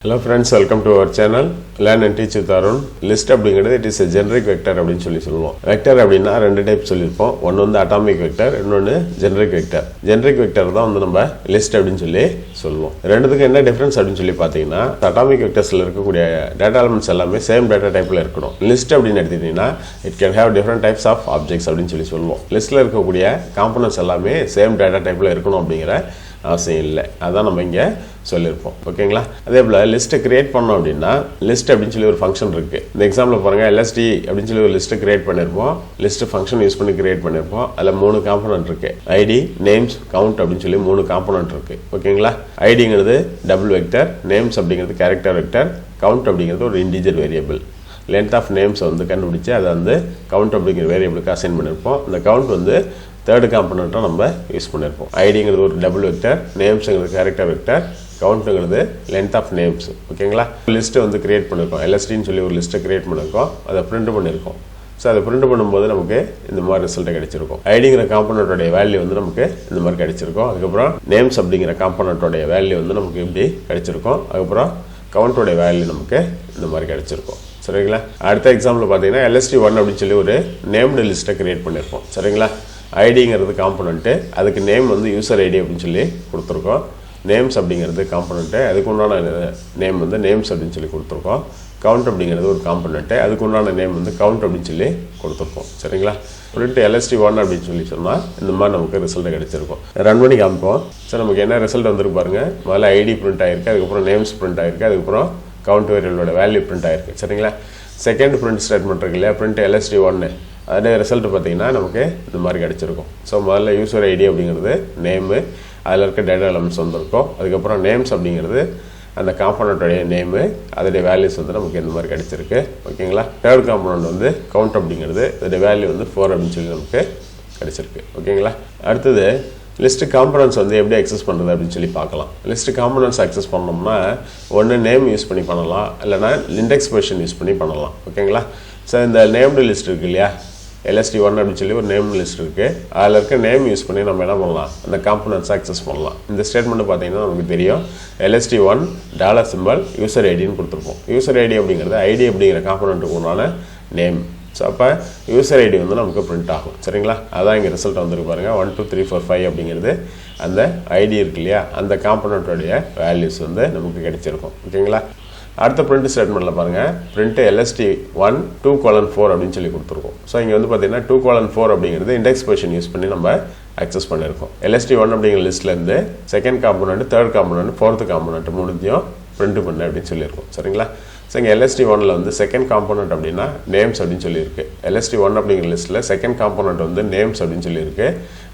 Hello friends, welcome to our channel. Learn and teach with Arun. List அப்படிங்கிறது it is a generic vector அப்படின்னு சொல்லுவோம். Vector அப்படின்னா ரெண்டு type சொல்லியிருப்போம். ஒன்று வந்து atomic vector, இன்னொன்று generic vector. Generic vector தான் வந்து நம்ம list அப்படின்னு சொல்லுவோம். ரெண்டுத்துக்கு என்ன டிஃபரன்ஸ் அப்படின்னு சொல்லி பார்த்தீங்கன்னா atomic vectorsல இருக்கக்கூடிய டேட்டா எலிமெண்ட்ஸ் எல்லாமே சேம் டேட்டா டைப்ல இருக்கணும். லிஸ்ட் அப்படின்னு எடுத்துக்கிட்டீங்கன்னா it can have different types of objects அப்படின்னு சொல்லுவோம். லிஸ்ட்ல இருக்கக்கூடிய காம்போனன்ட்ஸ் எல்லாமே சேம் டேட்டா டைப்ல இருக்கணும் அப்படிங்கிற அவசியம் இல்லை. அதான் நம்ம இங்கே சொல்லியிருப்போம். ஓகேங்களா? அதே போல் லிஸ்ட்டை கிரியேட் பண்ணோம் அப்படின்னா லிஸ்ட் அப்படின்னு சொல்லி ஒரு ஃபங்க்ஷன் இருக்குது. இந்த எக்ஸாம்பிள் பாருங்கள், LST அப்படின்னு சொல்லி ஒரு லிஸ்ட்டை கிரியேட் பண்ணியிருப்போம். லிஸ்ட் ஃபங்க்ஷன் யூஸ் பண்ணி கிரியேட் பண்ணியிருப்போம். அதில் 3 காம்போனன்ட் இருக்குது. ஐடி, நேம்ஸ், கவுண்ட் அப்படின்னு சொல்லி 3 காம்போனன்ட் இருக்குது. ஓகேங்களா? ஐடிங்கிறது டபுள் வெக்டர், நேம்ஸ் அப்படிங்கிறது கேரக்டர் வெக்டர், கவுண்ட் அப்படிங்கிறது ஒரு இன்டிஜர் வேரியபிள். லென்த் ஆஃப் நேம்ஸை வந்து கண்டுபிடிச்சி அதை வந்து கவுண்ட் அப்படிங்கிற வேரியபிளுக்கு அசைன் பண்ணியிருப்போம். இந்த கவுண்ட் வந்து தேர்டு காம்போனண்ட்டாக நம்ம யூஸ் பண்ணியிருப்போம். ஐடிங்கிறது ஒரு டபுள் வெக்டர், நேம்ஸுங்கிறது கேரக்டர் வெக்டர், கவுண்ட்டுங்கிறது லென்த் ஆஃப் நேம்ஸ். ஓகேங்களா? லிஸ்ட்டு வந்து கிரியேட் பண்ணியிருக்கோம். LSTன்னு சொல்லி ஒரு லிஸ்ட்டை கிரியேட் பண்ணியிருக்கோம். அதை பிரிண்ட் பண்ணியிருக்கோம். ஸோ அதை பிரிண்ட் பண்ணும்போது நமக்கு இந்த மாதிரி ரிசல்ட்டை கிடைச்சிருக்கும். ஐடிங்கிற காம்போனண்ட்டோடைய வேல்யூ வந்து நமக்கு இந்த மாதிரி கிடைச்சிருக்கும். அதுக்கப்புறம் நேம்ஸ் அப்படிங்கிற காம்போனண்ட்டோடைய வேல்யூ வந்து நமக்கு இப்படி கிடைச்சிருக்கும். அதுக்கப்புறம் கவுண்டோடைய வேல்யூ நமக்கு இந்த மாதிரி கிடைச்சிருக்கும். சரிங்களா? அடுத்த எக்ஸாம்பிள் பார்த்தீங்கன்னா LST1 அப்படின்னு சொல்லி ஒரு நேம்டு லிஸ்ட்டை கிரியேட் பண்ணியிருக்கோம். சரிங்களா? ஐடிங்கிறது காம்போனண்ட்டு, அதுக்கு நேம் வந்து யூசர் ஐடி அப்படின்னு சொல்லி கொடுத்துருக்கோம். நேம்ஸ் அப்படிங்கிறது காம்போனண்ட்டு, அதுக்கு உண்டான நேம் வந்து நேம்ஸ் அப்படின்னு சொல்லி கொடுத்துருக்கோம். கவுண்ட் அப்படிங்கிறது ஒரு காம்போனண்ட்டு, அதுக்கு உண்டான நேம் வந்து கவுண்ட் அப்படின்னு சொல்லி கொடுத்துருக்கோம். சரிங்களா? பிரிண்ட் LST1 அப்படின்னு சொல்லி சொன்னால் இந்த மாதிரி நமக்கு ரிசல்ட் கிடைச்சிருக்கும். ரன் பண்ணி காமிப்போம். ஸோ நமக்கு என்ன ரிசல்ட் வந்துருக்கு பாருங்கள். முதல்ல ஐடி பிரிண்ட் ஆகிருக்கு, அதுக்கப்புறம் நேம்ஸ் பிரிண்ட் ஆகிருக்கு, அதுக்கப்புறம் கவுண்ட் வேரியபிளோட வேல்யூ பிரிண்ட் ஆகிருக்கு. சரிங்களா? செகண்ட் பிரிண்ட் ஸ்டேட்மெண்ட் இருக்கு இல்லையா, பிரிண்ட் LST1, அதோடைய ரிசல்ட் பார்த்திங்கன்னா நமக்கு இந்த மாதிரி கிடச்சிருக்கும். ஸோ முதல்ல யூசர் ஐடி அப்படிங்கிறது நேமு, அதில் இருக்க டேட்டா எலிமெண்ட்ஸ் வந்திருக்கும். அதுக்கப்புறம் நேம்ஸ் அப்படிங்கிறது அந்த காம்போனண்ட்டோடைய நேமு, அதோடைய வேல்யூஸ் வந்து நமக்கு இந்த மாதிரி கிடச்சிருக்கு. ஓகேங்களா? தேர்ட் காம்போனண்ட் வந்து கவுண்ட் அப்படிங்கிறது, அதோடைய வேல்யூ வந்து 4 அப்படின்னு சொல்லி நமக்கு கிடச்சிருக்கு. ஓகேங்களா? அடுத்தது லிஸ்ட்டு காம்போனன்ட்ஸ் வந்து எப்படி அக்சஸ் பண்ணுறது அப்படின்னு சொல்லி பார்க்கலாம். லிஸ்ட்டு காம்போனன்ட்ஸ் அக்சஸ் பண்ணோம்னா ஒன்று நேம் யூஸ் பண்ணி பண்ணலாம், இல்லைனா இண்டெக்ஸ் பொசிஷன் யூஸ் பண்ணி பண்ணலாம். ஓகேங்களா? ஸோ இந்த நேம்டு லிஸ்ட் இருக்குது இல்லையா, LST1 அப்படின்னு சொல்லி ஒரு நேம் லிஸ்ட் இருக்குது. அதில் இருக்க நேம் யூஸ் பண்ணி நம்ம என்ன பண்ணலாம், அந்த காம்போனன்ட்ஸை அக்சஸ் பண்ணலாம். இந்த ஸ்டேட்மெண்ட் பார்த்தீங்கன்னா நமக்கு தெரியும். LST1 $, யூசர் ஐடின்னு கொடுத்துருப்போம். யூசர் ஐடி அப்படிங்கிறது ஐடி அப்படிங்கிற காம்போனண்ட்டுக்கு உண்டான நேம். ஸோ அப்போ யூசர் ஐடி வந்து நமக்கு பிரிண்ட் ஆகும். சரிங்களா? அதான் இங்கே ரிசல்ட் வந்துருக்கு பாருங்கள். 1 2 3 4 5 அப்படிங்கிறது அந்த ஐடி இருக்கு இல்லையா, அந்த காம்போனண்ட்டோடைய வேல்யூஸ் வந்து நமக்கு கிடைச்சிருக்கும். ஓகேங்களா? அடுத்த பிரிண்ட் ஸ்டேட்மெண்ட்டில் பாருங்கள், பிரிண்ட் LST1 2:4 அப்படின்னு சொல்லி கொடுத்துருக்கோம். ஸோ இங்கே வந்து பார்த்தீங்கன்னா 2:4 அப்படிங்கிறது இண்டெக்ஸ் பொசிஷன் யூஸ் பண்ணி நம்ம அக்சஸ் பண்ணியிருக்கோம். LST1 அப்படிங்கிற லிஸ்ட்லேருந்து second component, third component, fourth component மூணுத்தையும் பிரிண்ட் பண்ணு அப்படின்னு சொல்லியிருக்கோம். சரிங்களா? ஸோ இங்கே LST1 வந்து செகண்ட் காம்போனண்ட் அப்படின்னா நேம்ஸ் அப்படின்னு சொல்லியிருக்கு. LST1 அப்படிங்கிற லிஸ்ட்டில் செகண்ட் காம்போனண்ட் வந்து நேம்ஸ் அப்படின்னு சொல்லியிருக்கு,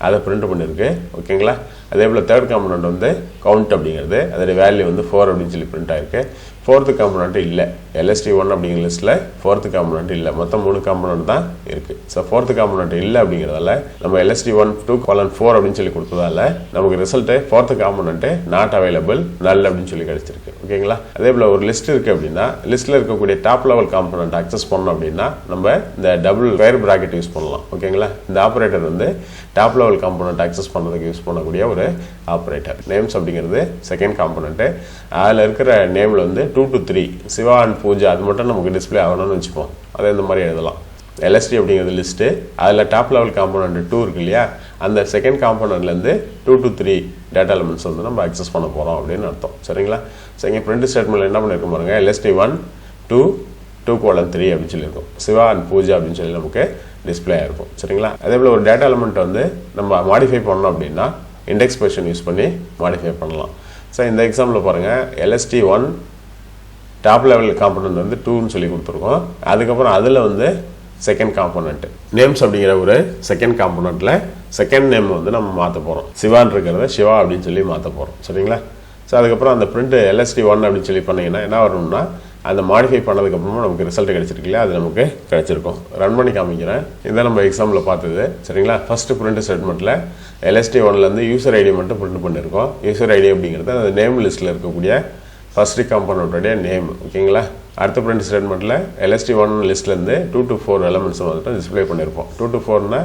அதை பிரிண்ட் பண்ணியிருக்கு. ஓகேங்களா? அதே போல் தேர்ட் காம்போனண்ட் வந்து கவுண்ட் அப்படிங்கிறது, அதோடைய வேல்யூ வந்து 4 அப்படின்னு சொல்லி பிரிண்ட் ஆகிருக்கு. ஃபோர்த்து காம்போனண்ட் இல்லை. LST1 அப்படிங்கிற லிஸ்ட்டில் ஃபோர்த்து காம்போனண்ட் இல்லை, மொத்தம் 3 காம்போனண்ட் தான் இருக்குது. ஸோ ஃபோர்த்து காம்போனண்ட் இல்லை அப்படிங்கிறதால நம்ம LST1 2:4 அப்படின்னு சொல்லி கொடுத்ததால நமக்கு result fourth component not available, நல் அப்படின்னு சொல்லி கிடச்சிருக்கு. ஓகேங்களா? அதே போல் ஒரு லிஸ்ட் இருக்குது அப்படின்னா லிஸ்ட்டில் இருக்கக்கூடிய டாப் லெவல் காம்போனண்ட் அக்சஸ் பண்ணோம் அப்படின்னா நம்ம இந்த டபுள் ஸ்கொயர் பிராக்கெட் யூஸ் பண்ணலாம். ஓகேங்களா? இந்த ஆப்ரேட்டர் வந்து டாப் லெவல் காம்போனண்ட் அக்சஸ் பண்ணுறதுக்கு யூஸ் பண்ணக்கூடிய ஒரு ஆப்ரேட்டர். நேம்ஸ் அப்படிங்கிறது செகண்ட் காம்போனண்ட்டு, அதில் இருக்கிற நேமில் வந்து 2 to 3 சிவா அண்ட் பூஜா அது மட்டும் நமக்கு டிஸ்பிளே ஆகணும்னு வச்சுப்போம். அதை இந்த மாதிரி எழுதலாம். LST அப்படிங்கிறது லிஸ்ட்டு, அதில் டாப் லெவல் காம்போனண்ட் 2 இருக்கு இல்லையா, அந்த செகண்ட் காம்போனண்ட்லேருந்து 2 to 3 டேட்டா எலிமெண்ட்ஸ் வந்து நம்ம அக்சஸ் பண்ண போகிறோம் அப்படின்னு அர்த்தம். சரிங்களா? ஸோ இங்கே பிரிண்ட் ஸ்டேட்மெண்ட்டில் என்ன பண்ணியிருக்கோம் பாருங்கள், LST1 2:3 அப்படின்னு சொல்லியிருக்கோம். சிவா அண்ட் பூஜா அப்படின்னு சொல்லி நமக்கு டிஸ்பிளே ஆகிருக்கும். சரிங்களா? அதே போல் ஒரு டேட்டா எலிமெண்ட் வந்து நம்ம மாடிஃபை பண்ணோம் அப்படின்னா இண்டெக்ஸ் பொசிஷன் யூஸ் பண்ணி மாடிஃபை பண்ணலாம். ஸோ இந்த எக்ஸாம்பிள் பாருங்கள், LST1 டாப் லெவல் காம்போனண்ட் வந்து 2ன்னு சொல்லி கொடுத்துருக்கோம். அதுக்கப்புறம் அதில் வந்து செகண்ட் காம்போனண்ட் நேம்ஸ் அப்படிங்கிற ஒரு செகண்ட் காம்போனண்ட்டில் செகண்ட் நேம் வந்து நம்ம மாற்ற போகிறோம். சிவான் இருக்கிறத சிவா அப்படின்னு சொல்லி மாற்ற போகிறோம். சரிங்களா? ஸோ அதுக்கப்புறம் அந்த பிரிண்ட் LST1 அப்படின்னு சொல்லி பண்ணிங்கன்னா என்ன வரணும்னா அந்த மாடிஃபை பண்ணதுக்கப்புறமா நமக்கு ரிசல்ட் கிடச்சிருக்கு இல்லையா, அது நமக்கு கிடச்சிருக்கும். ரன் பண்ணி காமிக்கிறேன். இதான் நம்ம எக்ஸாம்பிளில் பார்த்தது. சரிங்களா? ஃபஸ்ட்டு பிரிண்ட் ஸ்டேட்மெண்ட்டில் LST1லேருந்து யூசர் ஐடி மட்டும் பிரிண்ட் பண்ணியிருக்கோம். யூசர் ஐடி அப்படிங்கிறது அந்த நேம் லிஸ்ட்டில் இருக்கக்கூடிய ஃபஸ்ட்டு காம்போனண்ட்டோடைய நேம். ஓகேங்களா? அடுத்த பிரிண்ட் ஸ்டேட்மெண்ட்டில் LST1 லிஸ்ட்லேருந்து 2 to 4 எலமெண்ட்ஸ் வந்துட்டு டிஸ்பிளே பண்ணியிருப்போம். 2 to 4னா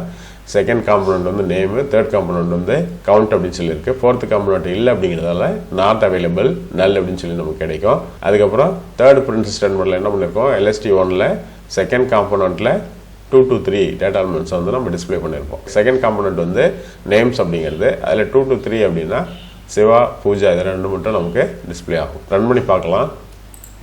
செகண்ட் காம்பனண்ட் வந்து நேம், தேர்ட் காம்பனண்ட் வந்து கவுண்ட் அப்படின்னு சொல்லியிருக்கு. ஃபோர்த் காம்பனண்ட் இல்லை அப்படிங்கிறதால நாட் அவைலபிள், நல் அப்படின்னு சொல்லி நமக்கு கிடைக்கும். அதுக்கப்புறம் தேர்ட் பிரிண்ட் ஸ்டேட்மெண்ட்டில் என்ன பண்ணியிருக்கோம், LST1ல் செகண்ட் காம்பனண்ட்டில் 2 to 3 டேட்டா எலிமெண்ட்ஸ் வந்து நம்ம டிஸ்பிளே பண்ணியிருப்போம். செகண்ட் காம்பனண்ட் வந்து நேம்ஸ் அப்படிங்கிறது, அதில் 2 to 3 அப்படின்னா சிவா, பூஜா, இது ரெண்டு மட்டும் நமக்கு டிஸ்பிளே ஆகும். ரன் பண்ணி பார்க்கலாம்,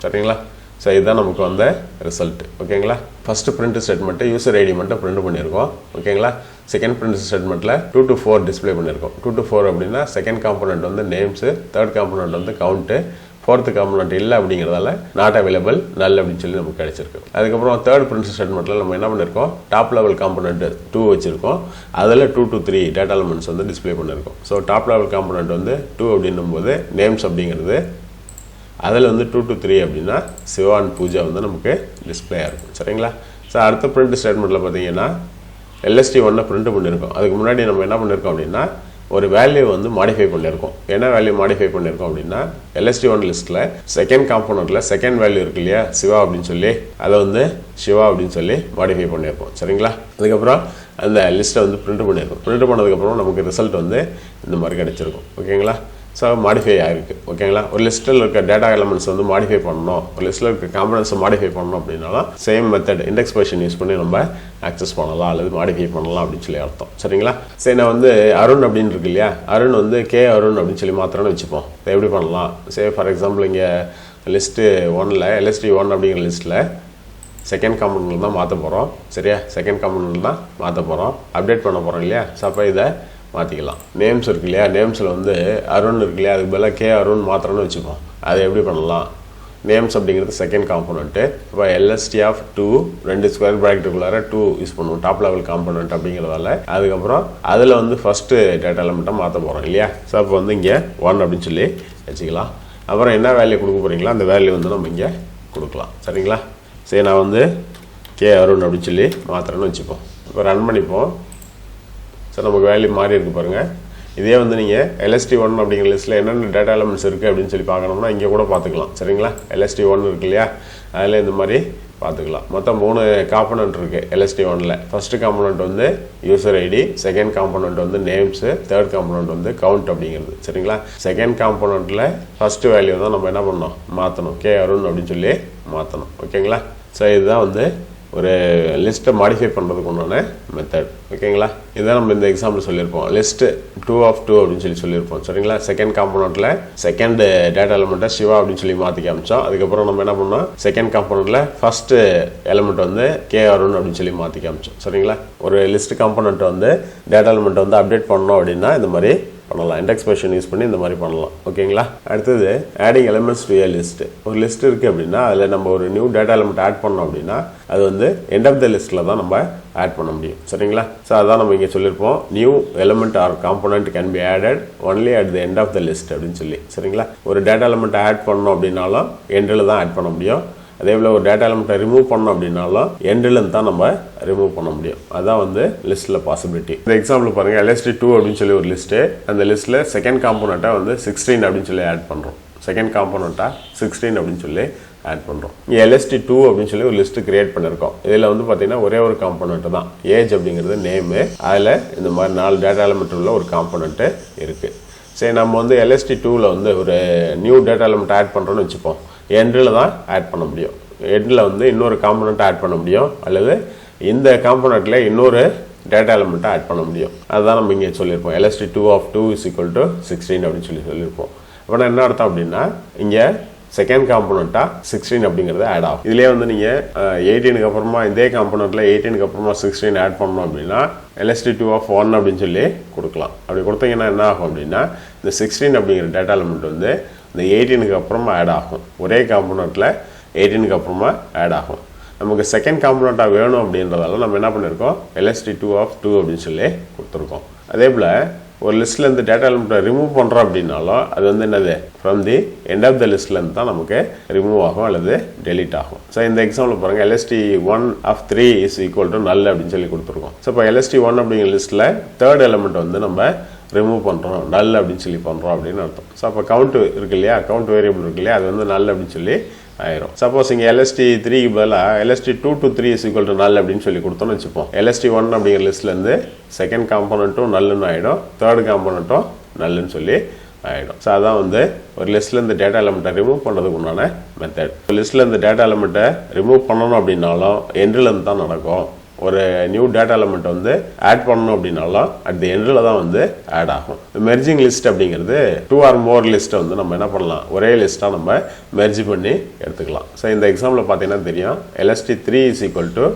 சரிங்களா? ஸோ இதுதான் நமக்கு வந்த ரிசல்ட். ஓகேங்களா? First print statement user ID மட்டும் பிரிண்ட் பண்ணியிருக்கோம். ஓகேங்களா? செகண்ட் பிரிண்ட் ஸ்டேட்மெண்ட்டில் 2 to 4 டிஸ்பிளே பண்ணியிருக்கோம். 2 to 4 அப்படின்னா செகண்ட் காம்பனண்ட் வந்து நேம்ஸு, தேர்ட் காம்பனண்ட் வந்து கவுண்ட்டு, ஃபோர்த்து காம்பனண்ட் இல்லை அப்படிங்கிறதால நாட் அவைலபிள், நல் அப்படின்னு சொல்லி நமக்கு கிடைச்சிருக்கு. அதுக்கப்புறம் தேர்ட் பிரிண்ட் ஸ்டேட்மெண்ட்டில் நம்ம என்ன பண்ணியிருக்கோம், டாப் லெவல் காம்பனண்ட் 2 வச்சுருக்கோம். அதில் 2 to 3 டேட்டா எலிமெண்ட்ஸ் வந்து டிஸ்பிளே பண்ணியிருக்கோம். ஸோ டாப் லெவல் காம்பனண்ட் வந்து 2 அப்படின்னும் போது நேம்ஸ் அப்படிங்கிறது, அதில் வந்து 2 to 3 அப்படின்னா சிவா அண்ட் பூஜா வந்து நமக்கு டிஸ்பிளே ஆகிருக்கும். சரிங்களா? ஸோ அடுத்த பிரிண்ட் ஸ்டேட்மெண்ட்டில் பார்த்தீங்கன்னா LST1 பிரிண்ட் பண்ணியிருக்கோம். அதுக்கு முன்னாடி நம்ம என்ன பண்ணியிருக்கோம் அப்படின்னா ஒரு வேல்யூ வந்து மாடிஃபை பண்ணியிருக்கோம். என்ன வேல்யூ மாடிஃபை பண்ணியிருக்கோம் அப்படின்னா LST1 லிஸ்ட்டில் செகண்ட் காம்பனண்ட்டில் செகண்ட் வேல்யூ இருக்கு இல்லையா, சிவா அப்படின்னு சொல்லி, அதை வந்து சிவா அப்படின்னு சொல்லி மாடிஃபை பண்ணியிருக்கோம். சரிங்களா? அதுக்கப்புறம் அந்த லிஸ்ட்டை வந்து பிரிண்ட் பண்ணியிருக்கோம். பிரிண்ட் பண்ணதுக்கப்புறம் நமக்கு ரிசல்ட் வந்து இந்த மாதிரி கிடச்சிருக்கும். ஓகேங்களா? ஸோ மாடிஃபை ஆகிருக்கு. ஓகேங்களா? ஒரு லிஸ்ட்டில் இருக்க டேட்டா எலிமெண்ட்ஸ் வந்து மாடிஃபை பண்ணணும், ஒரு லிஸ்ட்டில் இருக்க காம்பனன்ட்ஸை மாடிஃபை பண்ணணும் அப்படின்னாலும் same method index position use பண்ணி நம்ம ஆக்சஸ் பண்ணலாம் அல்லது மாடிஃபை பண்ணலாம் அப்படின்னு சொல்லி அர்த்தம். சரிங்களா? சரி, நான் வந்து அருண் அப்படின்னு இருக்கு இல்லையா, அருண் வந்து கே அருண் அப்படின்னு சொல்லி மாத்திரம்னு வச்சுப்போம். இதை எப்படி பண்ணலாம்? சே ஃபார் எக்ஸாம்பிள் இங்கே லிஸ்ட்டு 1ல் LST1 அப்படிங்கிற லிஸ்ட்டில் செகண்ட் காம்பனண்ட்டில் தான் மாற்ற போகிறோம். சரியா? செகண்ட் காம்பனண்ட்டில் தான் மாற்ற போகிறோம், அப்டேட் பண்ண போகிறோம் இல்லையா? ஸோ அப்போ இதை மாற்றிக்கலாம். நேம்ஸ் இருக்கு இல்லையா, நேம்ஸில் வந்து அருண் இருக்கு இல்லையா, அதுக்கு பதிலாக கே அருண் மாத்திரம்னு வச்சுப்போம். அதை எப்படி பண்ணலாம்? நேம்ஸ் அப்படிங்கிறது செகண்ட் காம்பனண்ட்டு. இப்போ LST2 2 ஸ்கொயர் ப்ராக்கெட்டுக்குள்ளார 2 யூஸ் பண்ணுவோம், டாப் லெவல் காம்பனண்ட் அப்படிங்கிறதால. அதுக்கப்புறம் அதில் வந்து ஃபஸ்ட்டு டேட்டா எலிமெண்ட்டாக மாற்ற போகிறோம் இல்லையா. ஸோ அப்போ வந்து இங்கே 1 அப்படின்னு சொல்லி வச்சுக்கலாம். அப்புறம் என்ன வேல்யூ கொடுக்க போகிறீங்களோ அந்த வேல்யூ வந்து நம்ம இங்கே கொடுக்கலாம். சரிங்களா? சரி, நான் வந்து கே அருண் அப்படின்னு சொல்லி மாத்திரம்னு வச்சுப்போம். இப்போ ரன் பண்ணிப்போம். ஸோ நமக்கு வேல்யூ மாறி இருக்கு பாருங்கள். இதே வந்து நீங்கள் LST1 அப்படிங்கிற லிஸ்ட்டில் என்னென்ன டேட்டா எலிமெண்ட்ஸ் இருக்குது அப்படின்னு சொல்லி பார்க்கணும்னா இங்கே கூட பார்த்துக்கலாம். சரிங்களா? LST1 இருக்கு இல்லையா, அதில் இந்த மாதிரி பார்த்துக்கலாம். மொத்தம் 3 காம்பனண்ட் இருக்குது LST1ல். ஃபஸ்ட்டு காம்பனண்ட் வந்து யூசர் ஐடி, செகண்ட் காம்பனண்ட் வந்து நேம்ஸு, தேர்ட் காம்பனண்ட் வந்து கவுண்ட் அப்படிங்கிறது. சரிங்களா? செகண்ட் காம்பனண்ட்டில் ஃபஸ்ட்டு வேல்யூ தான் நம்ம என்ன பண்ணோம், மாற்றணும், கே அருண் அப்படின்னு சொல்லி மாற்றணும். ஓகேங்களா? ஸோ இதுதான் வந்து ஒரு லிஸ்ட்டை மாடிஃபை பண்ணுறதுக்கு உண்டான மெத்தட். ஓகேங்களா? இதுதான் நம்ம இந்த எக்ஸாம்பிள் சொல்லியிருப்போம். லிஸ்ட்டு 2 of 2 அப்படின்னு சொல்லி சொல்லியிருப்போம். சரிங்களா? செகண்ட் காம்பனண்ட்டில் செகண்ட் டேட்டா எலிமெண்ட்டை சிவா அப்படின்னு சொல்லி மாற்றி காமிச்சோம். அதுக்கப்புறம் நம்ம என்ன பண்ணோம், செகண்ட் காம்பனண்ட்டில் ஃபஸ்ட்டு எலிமெண்ட் வந்து கே அருண் அப்படின்னு சொல்லி மாற்றி காமிச்சோம். சரிங்களா? ஒரு லிஸ்ட் காம்பனண்ட் வந்து டேட்டா எலிமெண்ட் வந்து அப்டேட் பண்ணோம் அப்படின்னா இந்த மாதிரி பண்ணலாம், இண்டெக்ஸ் பொசிஷன் யூஸ் பண்ணி இந்த மாதிரி பண்ணலாம். ஓகேங்களா? அடுத்தது adding elements to A list. ஒரு லிஸ்ட் இருக்குது அப்படின்னா அதில் நம்ம ஒரு நியூ டேட்டா எலிமெண்ட் ஆட் பண்ணோம் அப்படின்னா அது வந்து எண்ட் ஆஃப் த லிஸ்ட்டில் தான் நம்ம ஆட் பண்ண முடியும். சரிங்களா? ஸோ அதான் நம்ம இங்கே சொல்லியிருப்போம், new element or component can be added only at the end of the list அப்படின்னு சொல்லி. சரிங்களா? ஒரு டேட்டா எலிமெண்ட் ஆட் பண்ணோம் அப்படின்னாலும் எண்டில் தான் ஆட் பண்ண முடியும். அதே போல் ஒரு டேட்டா எலிமெண்ட்டை ரிமூவ் பண்ணோம் அப்படின்னாலும் எண்டில் தான் நம்ம ரிமூவ் பண்ண முடியும். அதுதான் வந்து லிஸ்ட்டில் பாசிபிலிட்டி. இந்த எக்ஸாம்பிள் பாருங்கள், LST2 அப்படின்னு சொல்லி ஒரு லிஸ்ட்டு, அந்த லிஸ்ட்டில் செகண்ட் காம்பனண்ட்டை வந்து 16 அப்படின்னு சொல்லி ஆட் பண்ணுறோம். செகண்ட் காம்பனண்ட்டாக 16 அப்படின்னு சொல்லி ஆட் பண்ணுறோம். இங்கே LST2 அப்படின்னு சொல்லி ஒரு லிஸ்ட்டு கிரியேட் பண்ணியிருக்கோம். இதில் வந்து பார்த்தீங்கன்னா ஒரே ஒரு காம்பனண்ட்டு தான், ஏஜ் அப்படிங்கிறது நேமு. அதில் இந்த மாதிரி 4 டேட்டா எலிமெண்ட் உள்ள ஒரு காம்பனண்ட்டு இருக்குது. சரி, நம்ம வந்து LST2வில் வந்து ஒரு நியூ டேட்டா எலிமெண்ட் ஆட் பண்ணுறோன்னு வச்சுப்போம். எண்டில் தான் ஆட் பண்ண முடியும். எண்டில் வந்து இன்னொரு காம்பனண்ட் ஆட் பண்ண முடியும், அல்லது இந்த காம்பனண்ட்டில் இன்னொரு டேட்டா எலிமெண்ட்டை ஆட் பண்ண முடியும். அதுதான் நம்ம இங்கே சொல்லியிருப்போம், LST2 of 2 is equal to 16 அப்படின்னு சொல்லியிருப்போம். அப்படின்னா என்ன அர்த்தம் அப்படின்னா இங்கே செகண்ட் காம்பனண்ட்டாக 16 அப்படிங்கிறது ஆட் ஆகும். இதிலே வந்து நீங்கள் 18க்கு அப்புறமா இதே காம்பனண்ட்டில் 18க்கு அப்புறமா 16 ஆட் பண்ணணும் அப்படின்னா LST2 of 1 அப்படின்னு சொல்லி கொடுக்கலாம். அப்படி கொடுத்தீங்கன்னா என்ன ஆகும் அப்படின்னா இந்த 16 அப்படிங்கிற டேட்டா எலிமெண்ட் வந்து இந்த 18க்கு அப்புறமா ஆட் ஆகும். ஒரே காம்பனண்ட்டில் 18க்கு அப்புறமா ஆட் ஆகும். நமக்கு செகண்ட் காம்பனண்ட்டாக வேணும் அப்படின்றதால நம்ம என்ன பண்ணியிருக்கோம், LST2 of 2 அப்படின்னு சொல்லி கொடுத்துருக்கோம். அதே போல் ஒரு லிஸ்ட்லேருந்து டேட்டா எலிமெண்ட்டை ரிமூவ் பண்ணுறோம் அப்படின்னாலும் அது வந்து என்னது, from the end of the லிஸ்ட்லேருந்து தான் நமக்கு ரிமூவ் ஆகும் அல்லது டெலீட் ஆகும். ஸோ இந்த எக்ஸாம்பிள் பாருங்கள், LST1 of 3 is equal to null அப்படின்னு சொல்லி கொடுத்துருக்கோம். ஸோ இப்போ LST1 அப்படிங்கிற லிஸ்ட்டில் தேர்ட் எலிமெண்ட் வந்து நம்ம ரிமூவ் பண்ணுறோம், நல் அப்படின்னு சொல்லி பண்ணுறோம் அப்படின்னு அர்த்தம். ஸோ அப்போ கவுண்ட் இருக்கு இல்லையா, கவுண்ட் வேரியபிள் இருக்கு இல்லையா, அது வந்து நல் அப்படின்னு சொல்லி ஆயிரும். சப்போஸ் இங்கே LST3க்கு பதிலாக LST2 to 3 is equal to null அப்படின்னு சொல்லி கொடுத்தோம்னு வச்சுப்போம். LST1 அப்படிங்கிற லிஸ்ட்லேருந்து செகண்ட் காம்பனண்ட்டும் நல்லுன்னு ஆகிடும், தேர்ட் காம்பனண்ட்டும் நல்லுன்னு சொல்லி ஆகிடும். ஸோ அதான் வந்து ஒரு லிஸ்ட்டில் இந்த டேட்டா எலமெண்ட்டை ரிமூவ் பண்ணுறதுக்கு உண்டான மெத்தட். லிஸ்ட்டில் இந்த டேட்டா எலமெண்ட்டை ரிமூவ் பண்ணணும் அப்படின்னாலும் எண்ட்லேருந்து தான் நடக்கும். ஒரு நியூ டேட்டா எலமெண்ட் வந்து ஆட் பண்ணணும் அப்படின்னாலும் அட் தி எண்டில் தான் வந்து ஆட் ஆகும். மெர்ஜிங் லிஸ்ட் அப்படிங்கிறது 2 or more லிஸ்ட்டை வந்து நம்ம என்ன பண்ணலாம், ஒரே லிஸ்ட்டாக நம்ம மெர்ஜ் பண்ணி எடுத்துக்கலாம். ஸோ இந்த எக்ஸாம்பிளில் பார்த்தீங்கன்னா தெரியும், LST3 is equal to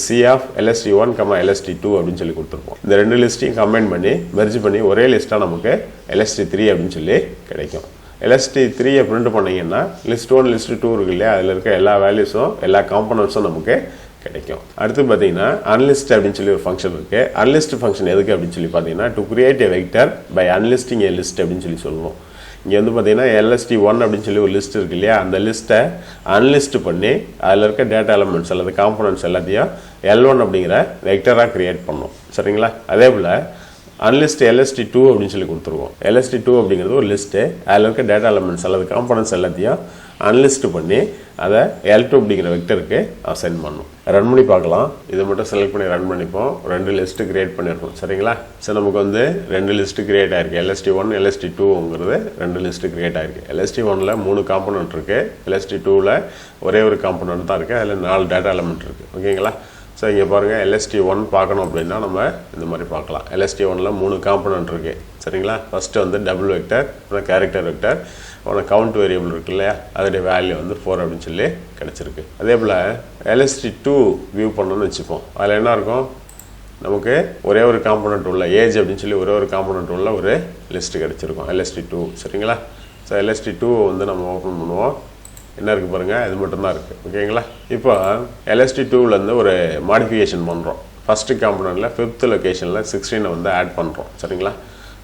C of LST1, LST2 அப்படின்னு சொல்லி கொடுத்துருப்போம். இந்த ரெண்டு லிஸ்ட்டையும் கம்பைன் பண்ணி மெர்ஜ் பண்ணி ஒரே லிஸ்ட்டாக நமக்கு LST3 அப்படின்னு சொல்லி கிடைக்கும். LST3 பிரிண்ட் பண்ணிங்கன்னா லிஸ்ட் 1 லிஸ்ட் 2 இருக்கு இல்லையா, அதில் இருக்க எல்லா வேல்யூஸும் எல்லா காம்பனன்ட்ஸும் நமக்கு கிடைக்கும். அடுத்து பார்த்தீங்கன்னா அன்லிஸ்ட் அப்படின்னு சொல்லி ஒரு ஃபங்க்ஷன் இருக்கு. அன்லிஸ்ட் ஃபங்க்ஷன் எதுக்கு அப்படின்னு சொல்லி பார்த்தீங்கன்னா to create a vector by unlisting a list அப்படின்னு சொல்லி சொல்லுவோம். இங்கே வந்து பார்த்தீங்கன்னா LST1 அப்படின்னு சொல்லி ஒரு லிஸ்ட் இருக்கு இல்லையா, அந்த லிஸ்ட்டை அன்லிஸ்ட் பண்ணி அதில் இருக்க டேட்டா எலமெண்ட்ஸ் அல்லது காம்பனன்ட்ஸ் எல்லாத்தையும் L1 அப்படிங்கிற வெக்டராக கிரியேட் பண்ணோம். சரிங்களா? அதே போல் அன்லிஸ்ட் LST2 அப்படின்னு சொல்லி கொடுத்துருவோம். LST2 அப்படிங்கிறது ஒரு லிஸ்ட்டு, அதில் இருக்க டேட்டா எலமெண்ட்ஸ் அல்லது காம்பனன்ட்ஸ் எல்லாத்தையும் அன்லிஸ்ட் பண்ணி அதை L2 அப்படிங்கிற வெக்டருக்கு அசைன் பண்ணும். ரன் பண்ணி பார்க்கலாம். இதை மட்டும் செலக்ட் பண்ணி ரன் பண்ணிப்போம். ரெண்டு லிஸ்ட்டு கிரியேட் பண்ணியிருக்கோம். சரிங்களா? ஸோ நமக்கு வந்து ரெண்டு லிஸ்ட்டு கிரியேட் ஆயிருக்கு. LST1 LST2ங்கிறது ரெண்டு லிஸ்ட்டு கிரியேட் ஆயிருக்கு. LST1ல் 3 காம்பனண்ட் இருக்குது, LST2வில் ஒரே ஒரு காம்பனண்ட் தான் இருக்குது, அதில் 4 டேட்டா எலமெண்ட் இருக்குது. ஓகேங்களா? ஸோ இங்கே பாருங்கள், LST1 பார்க்கணும் அப்படின்னா நம்ம இந்த மாதிரி பார்க்கலாம். LST1ல் 3 காம்பனண்ட் இருக்குது. சரிங்களா? ஃபஸ்ட்டு வந்து டபுள் வெக்டர், அப்புறம் கேரக்டர் வெக்டர், அப்புறம் கவுண்ட் வேரியபிள் இருக்கு இல்லையா, அதோடைய வேல்யூ வந்து 4 அப்படின்னு சொல்லி கிடச்சிருக்கு. அதே போல் LST2 வியூ பண்ணணும்னு வச்சுப்போம். அதில் என்ன இருக்கும், நமக்கு ஒரே ஒரு காம்பனண்ட் உள்ள ஏஜ் அப்படின்னு சொல்லி ஒரே ஒரு காம்பனண்ட் உள்ள ஒரு லிஸ்ட்டு கிடச்சிருக்கும் LST2. சரிங்களா? ஸோ LST2 வந்து நம்ம ஓப்பன் பண்ணுவோம். என்ன இருக்குது பாருங்கள், இது மட்டும்தான் இருக்குது. ஓகேங்களா? இப்போ LST2லேருந்து ஒரு மாடிஃபிகேஷன் பண்ணுறோம். ஃபஸ்ட்டு காம்பனண்ட்டில் 5th லொக்கேஷனில் 16 வந்து ஆட் பண்ணுறோம். சரிங்களா?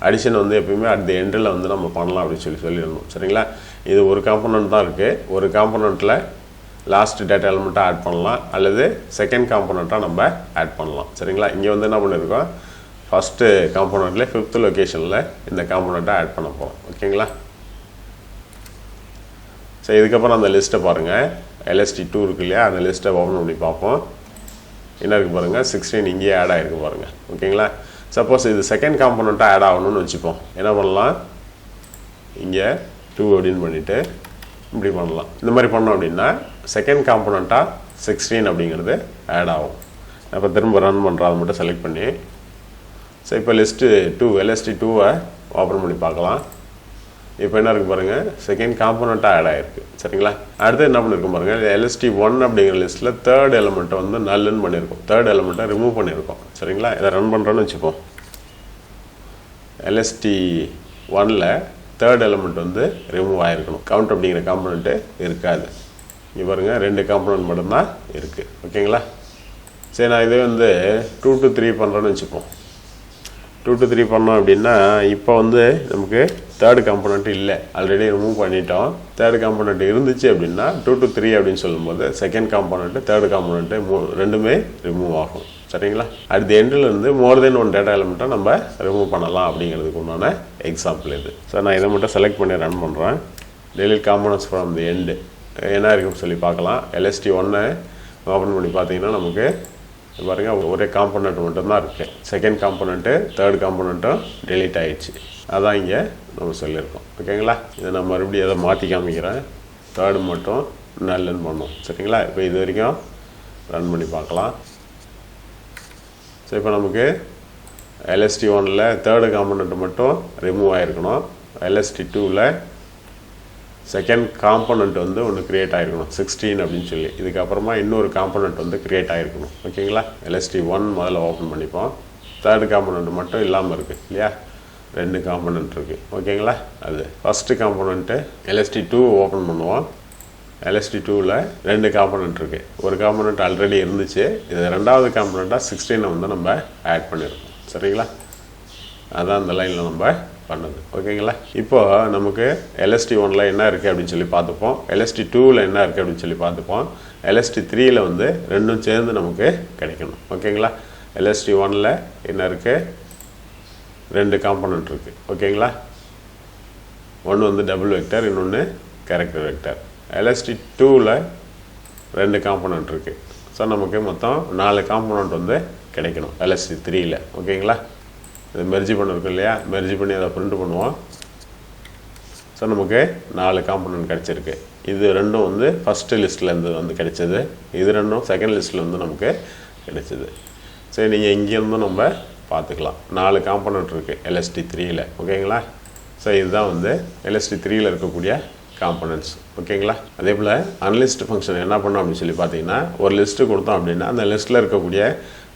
அடிஷன் வந்து எப்பயுமே அட் தி எண்டில் வந்து நம்ம பண்ணலாம் அப்படின்னு சொல்லிடணும். சரிங்களா? இது ஒரு காம்பனண்ட் தான் இருக்குது. ஒரு காம்பனண்ட்டில் லாஸ்ட் டேட்டா எலிமெண்ட்டாக ஆட் பண்ணலாம், அல்லது செகண்ட் காம்பனண்ட்டாக நம்ம ஆட் பண்ணலாம். சரிங்களா? இங்கே வந்து என்ன பண்ணியிருக்கோம், ஃபஸ்ட்டு காம்பனண்ட்டில் 5th லொக்கேஷனில் இந்த காம்பனண்ட்டை ஆட் பண்ண போகிறோம். ஓகேங்களா? ஸோ இதுக்கப்புறம் அந்த லிஸ்ட்டை பாருங்கள், LST2 இருக்கு இல்லையா, அந்த லிஸ்ட்டை ஓப்பன் பண்ணி பார்ப்போம். என்ன இருக்குது பாருங்கள், 16 இங்கேயே ஆட் ஆகிருக்கு பாருங்கள். ஓகேங்களா? சப்போஸ் இது செகண்ட் காம்பனண்ட்டாக ஆட் ஆகணும்னு வச்சுப்போம். என்ன பண்ணலாம், இங்கே 2 அப்படின்னு பண்ணிவிட்டு இப்படி பண்ணலாம். இந்த மாதிரி பண்ணோம் அப்படின்னா செகண்ட் காம்பனண்ட்டாக 16 அப்படிங்கிறது ஆட் ஆகும். இப்போ திரும்ப ரன் பண்ணுறோம், அதை மட்டும் செலக்ட் பண்ணி. ஸோ இப்போ லிஸ்ட்டு 2 LST2வை ஓப்பன் பண்ணி பார்க்கலாம். இப்போ என்ன இருக்குது பாருங்கள், செகண்ட் காம்பனண்ட்டாக ஆட் ஆகிருக்கு. சரிங்களா? அடுத்து என்ன பண்ணியிருக்கோம் பாருங்கள், LST1 அப்படிங்கிற லிஸ்ட்டில் தேர்ட் எலமெண்ட்டை வந்து நல்லுன்னு பண்ணியிருக்கோம், தேர்ட் எலமெண்ட்டை ரிமூவ் பண்ணியிருக்கோம். சரிங்களா? இதை ரன் பண்ணுறோன்னு வச்சுப்போம். LST1ல் தேர்ட் எலமெண்ட் வந்து ரிமூவ் ஆகிருக்கணும், கவுண்ட் அப்படிங்கிற காம்பனண்ட்டு இருக்காது. இங்கே பாருங்கள், 2 காம்பனண்ட் மட்டும்தான் இருக்குது. ஓகேங்களா? சரி, நான் இதே வந்து 2 to 3 பண்ணுறேன்னு வச்சுப்போம். 2 to 3 பண்ணோம் அப்படின்னா இப்போ வந்து நமக்கு தேர்டு காம்பனண்ட் இல்லை, ஆல்ரெடி ரிமூவ் பண்ணிட்டோம். தேர்டு காம்பனண்ட் இருந்துச்சு அப்படின்னா 2 to 3 அப்படின்னு சொல்லும்போது செகண்ட் காம்பனண்ட்டு தேர்டு காம்பனண்ட்டு ரெண்டுமே ரிமூவ் ஆகும். சரிங்களா? அட் தி எண்டில் இருந்து மோர் தென் 1 டேட்டா எலிமெண்ட்டை நம்ம ரிமூவ் பண்ணலாம் அப்படிங்கிறதுக்கு உண்டான எக்ஸாம்பிள் இது. ஸோ நான் இதை மட்டும் செலக்ட் பண்ணி ரன் பண்ணுறேன். Delete components from the end என்ன இருக்குன்னு சொல்லி பார்க்கலாம். LST1 ஓப்பன் பண்ணி பார்த்தீங்கன்னா நமக்கு பாருங்கள், ஒரே காம்பனண்ட் மட்டும்தான் இருக்குது. செகண்ட் காம்பனண்ட்டு தேர்ட் காம்பனண்ட்டும் டெலீட் ஆகிடுச்சு. அதான் இங்கே நம்ம சொல்லியிருக்கோம். ஓகேங்களா? இதை நான் மறுபடியும் எதை மாற்றி காமிக்கிறேன். தேர்டு மட்டும் நல்லுன்னு பண்ணோம். சரிங்களா? இப்போ இது வரைக்கும் ரன் பண்ணி பார்க்கலாம். ஸோ இப்போ நமக்கு LST1ல் தேர்டு காம்பனண்ட் மட்டும் ரிமூவ் ஆகிருக்கணும். LST2வில் செகண்ட் காம்பனண்ட் வந்து ஒன்று க்ரியேட் ஆகிருக்கணும், 16 அப்படின்னு சொல்லி. இதுக்கப்புறமா இன்னொரு காம்பனண்ட் வந்து க்ரியேட் ஆகிருக்கணும். ஓகேங்களா? LST1 முதல்ல ஓப்பன் பண்ணிப்போம். தேர்டு காம்பனண்ட் மட்டும் இல்லாமல் இருக்குது இல்லையா, 2 காம்பனண்ட் இருக்குது. ஓகேங்களா? அது ஃபஸ்ட்டு காம்பனண்ட்டு LST2 ஓப்பன் பண்ணுவோம். LST2வில் 2 காம்பனண்ட் இருக்குது. ஒரு காம்பனண்ட் ஆல்ரெடி இருந்துச்சு, இது ரெண்டாவது காம்பனண்ட்டாக 16 வந்து நம்ம ஆட் பண்ணியிருக்கோம். சரிங்களா? அதான் அந்த லைனில் நம்ம பண்ணது. ஓகேங்களா? இப்போ நமக்கு LST1ல் என்ன இருக்குது அப்படின்னு சொல்லி பார்த்துப்போம். LST2வில் என்ன இருக்குது அப்படின்னு சொல்லி பார்த்துப்போம். LST3யில் வந்து ரெண்டும் சேர்ந்து நமக்கு கிடைக்கணும். ஓகேங்களா? LST1ல் என்ன இருக்குது, 2 காம்பனண்ட் இருக்குது. ஓகேங்களா? ஒன்று வந்து டபுள் வெக்டர், இன்னொன்று கேரக்டர் வெக்டர். எல்எஸ்டி 2ல் 2 காம்பனண்ட் இருக்குது. ஸோ நமக்கு மொத்தம் 4 காம்பனண்ட் வந்து கிடைக்கணும் எல்எஸ்டி 3ல். ஓகேங்களா? இது மெர்ஜி பண்ணிருக்கோம் இல்லையா, மெர்ஜி பண்ணி அதை பிரிண்ட் பண்ணுவோம். ஸோ நமக்கு 4 காம்பனண்ட் கிடச்சிருக்கு. இது ரெண்டும் வந்து ஃபஸ்ட்டு லிஸ்ட்லேருந்து வந்து கிடைச்சது, இது ரெண்டும் செகண்ட் லிஸ்ட்டில் வந்து நமக்கு கிடைச்சது. சரி, நீங்கள் இங்கேருந்து நம்ம பார்த்துக்கலாம். 4 காம்பனண்ட் இருக்குது எல்எஸ்டி 3ல். ஓகேங்களா? ஸோ இதுதான் வந்து எல்எஸ்டி 3ல் இருக்கக்கூடிய காம்பனண்ட்ஸ். ஓகேங்களா? அதே போல் அன்லிஸ்ட் ஃபங்க்ஷன் என்ன பண்ணோம் அப்படின்னு சொல்லி பார்த்தீங்கன்னா, ஒரு லிஸ்ட்டு கொடுத்தோம் அப்படின்னா அந்த லிஸ்ட்டில் இருக்கக்கூடிய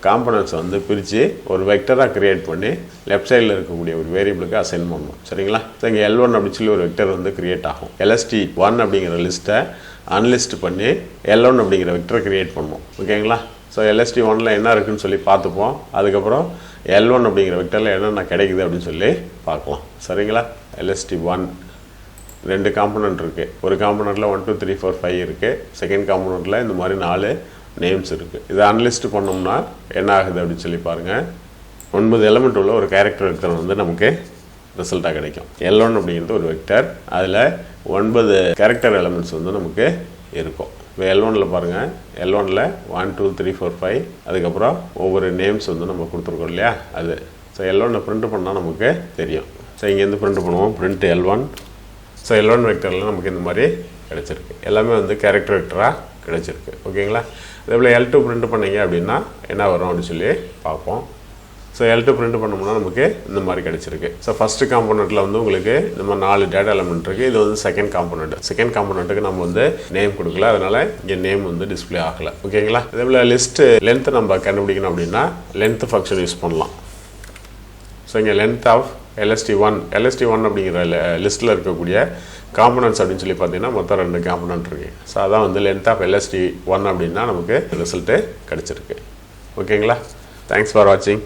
காம்பனண்ட்ஸை வந்து பிரித்து ஒரு வெக்டராக க்ரியேட் பண்ணி லெஃப்ட் சைடில் இருக்கக்கூடிய ஒரு வேரியபிளுக்கு அசைன் பண்ணணும். சரிங்களா? ஸோ இங்கே L1 அப்படின்னு சொல்லி ஒரு வெக்டர் வந்து க்ரியேட் ஆகும். எல்எஸ்டி 1 அப்படிங்கிற லிஸ்ட்டை அன்லிஸ்ட் பண்ணி L1 அப்படிங்கிற வெக்டரை க்ரியேட் பண்ணணும். ஓகேங்களா? ஸோ எல்எஸ்டி 1ல் என்ன இருக்குதுன்னு சொல்லி பார்த்துப்போம். அதுக்கப்புறம் L1 அப்படிங்கிற வெக்டரில் என்னென்ன கிடைக்குது அப்படின்னு சொல்லி பார்க்கலாம். சரிங்களா? எல்எஸ்டி 1 2 காம்பனண்ட் இருக்குது. ஒரு காம்பனண்ட்டில் 1 2 3 4 5 இருக்குது. செகண்ட் காம்பனண்ட்டில் இந்த மாதிரி 4 நேம்ஸ் இருக்குது. இதை அன்லிஸ்ட் பண்ணோம்னா என்ன ஆகுது அப்படின்னு சொல்லி பாருங்கள். 9 எலிமெண்ட் உள்ள ஒரு கேரக்டர் வெக்டர் வந்து நமக்கு ரிசல்ட்டாக கிடைக்கும். L1 அப்படிங்கிறது ஒரு வெக்டர், அதில் 9 கேரக்டர் எலிமெண்ட்ஸ் வந்து நமக்கு இருக்கும். இப்போ L1ல் பாருங்கள், L1ல் 1 2 3 4 5 அதுக்கப்புறம் ஒவ்வொரு நேம்ஸ் வந்து நம்ம கொடுத்துருக்கோம் இல்லையா அது. ஸோ L1 பிரிண்ட் பண்ணால் நமக்கு தெரியும். ஸோ இங்கேருந்து பிரிண்ட் பண்ணுவோம், பிரிண்ட் L1. ஸோ L1 வெக்டரில் நமக்கு இந்த மாதிரி கிடச்சிருக்கு. எல்லாமே வந்து கேரக்டர் வெக்டராக கிடச்சிருக்கு. ஓகேங்களா? அதே போல் L2 பிரிண்ட் பண்ணிங்க அப்படின்னா என்ன வரும் அப்படின்னு சொல்லி பார்ப்போம். ஸோ L2 பிரிண்ட் பண்ணோம்னா நமக்கு இந்த மாதிரி கிடச்சிருக்கு. ஸோ ஃபஸ்ட்டு காம்பனண்ட்டில் வந்து உங்களுக்கு இந்த மாதிரி 4 டேட்டா எலிமெண்ட் இருக்குது. இது வந்து செகண்ட் காம்பனண்ட். செகண்ட் காம்பனண்ட்டுக்கு நம்ம வந்து நேம் கொடுக்கல, அதனால் இங்கே நேம் வந்து டிஸ்பிளே ஆகலை. ஓகேங்களா? அதே போல் லிஸ்ட்டு லென்த்து நம்ம கண்டுபிடிக்கணும் அப்படின்னா லென்த்து ஃபங்க்ஷன் யூஸ் பண்ணலாம். ஸோ இங்கே லென்த் ஆஃப் LST1 அப்படிங்கிற லிஸ்ட்டில் இருக்கக்கூடிய காம்பனண்ட்ஸ் அப்படின்னு சொல்லி பார்த்தீங்கன்னா மொத்தம் 2 காம்பனண்ட் இருக்குது. ஸோ அதான் வந்து லென்த் ஆஃப் LST1 அப்படின்னா நமக்கு ரிசல்ட்டு கிடச்சிருக்கு. ஓகேங்களா? தேங்க்ஸ் ஃபார் வாட்சிங்.